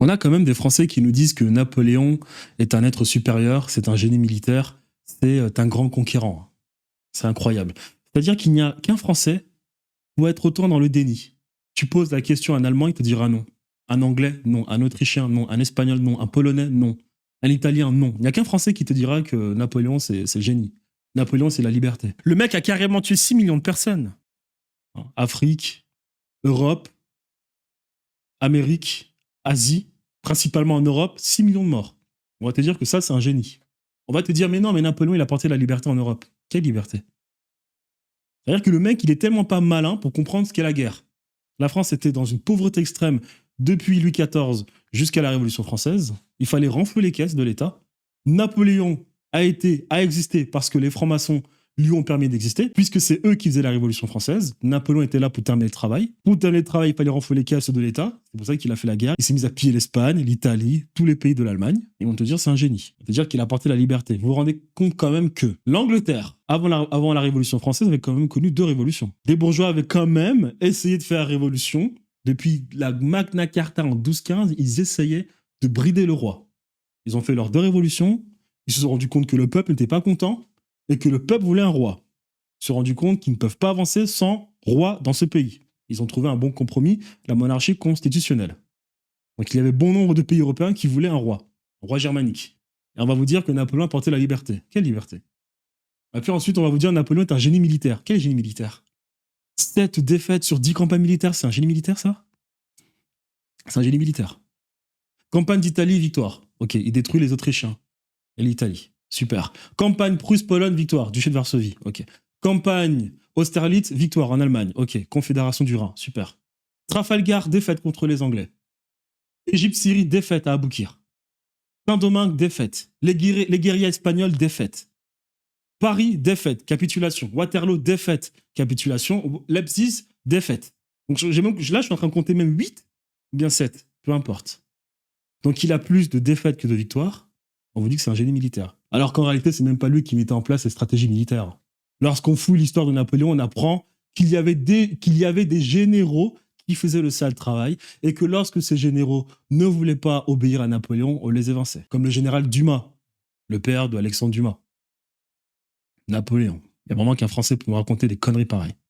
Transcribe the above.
On a quand même des Français qui nous disent que Napoléon est un être supérieur, c'est un génie militaire, c'est un grand conquérant. C'est incroyable. C'est-à-dire qu'il n'y a qu'un Français pour être autant dans le déni. Tu poses la question à un Allemand, il te dira non. Un Anglais, non. Un Autrichien, non. Un Espagnol, non. Un Polonais, non. Un Italien, non. Il n'y a qu'un Français qui te dira que Napoléon, c'est le génie. Napoléon, c'est la liberté. Le mec a carrément tué 6 millions de personnes. Afrique, Europe, Amérique, Asie, principalement en Europe, 6 millions de morts. On va te dire que ça, c'est un génie. On va te dire, mais non, mais Napoléon, il a porté la liberté en Europe. Quelle liberté? C'est-à-dire que le mec, il est tellement pas malin pour comprendre ce qu'est la guerre. La France était dans une pauvreté extrême depuis Louis XIV jusqu'à la Révolution française. Il fallait renflouer les caisses de l'État. Napoléon a existé parce que les francs-maçons lui ont permis d'exister, puisque c'est eux qui faisaient la Révolution française. Napoléon était là pour terminer le travail. Pour terminer le travail, il fallait renflouer les caisses de l'État. C'est pour ça qu'il a fait la guerre. Il s'est mis à piller l'Espagne, l'Italie, tous les pays de l'Allemagne. Ils vont te dire c'est un génie. Ils vont te dire qu'il a apporté la liberté. Vous vous rendez compte quand même que l'Angleterre, avant la Révolution française, avait quand même connu 2 révolutions. Des bourgeois avaient quand même essayé de faire la révolution. Depuis la Magna Carta en 1215, ils essayaient de brider le roi. Ils ont fait leurs 2 révolutions. Ils se sont rendus compte que le peuple n'était pas content et que le peuple voulait un roi. Ils se sont rendus compte qu'ils ne peuvent pas avancer sans roi dans ce pays. Ils ont trouvé un bon compromis, la monarchie constitutionnelle. Donc il y avait bon nombre de pays européens qui voulaient un roi germanique. Et on va vous dire que Napoléon a porté la liberté. Quelle liberté? Et puis ensuite, on va vous dire que Napoléon est un génie militaire. Quel génie militaire? 7 défaites sur 10 campagnes militaires, c'est un génie militaire, ça? C'est un génie militaire. Campagne d'Italie, victoire. Ok, il détruit les Autrichiens et l'Italie. Super. Campagne Prusse-Pologne, victoire. Duché de Varsovie. Ok. Campagne Austerlitz, victoire en Allemagne. Ok. Confédération du Rhin. Super. Trafalgar, défaite contre les Anglais. Égypte-Syrie, défaite à Aboukir. Saint-Domingue, défaite. Les guerriers espagnols, défaite. Paris, défaite. Capitulation. Waterloo, défaite. Capitulation. Leipzig, défaite. Donc là, je suis en train de compter même 8 ou bien 7. Peu importe. Donc il a plus de défaites que de victoires. On vous dit que c'est un génie militaire. Alors qu'en réalité, c'est même pas lui qui mettait en place les stratégies militaires. Lorsqu'on fouille l'histoire de Napoléon, on apprend qu'il y avait des généraux qui faisaient le sale travail et que lorsque ces généraux ne voulaient pas obéir à Napoléon, on les évinçait. Comme le général Dumas, le père de Alexandre Dumas. Napoléon. Il y a vraiment qu'un Français pour nous raconter des conneries pareilles.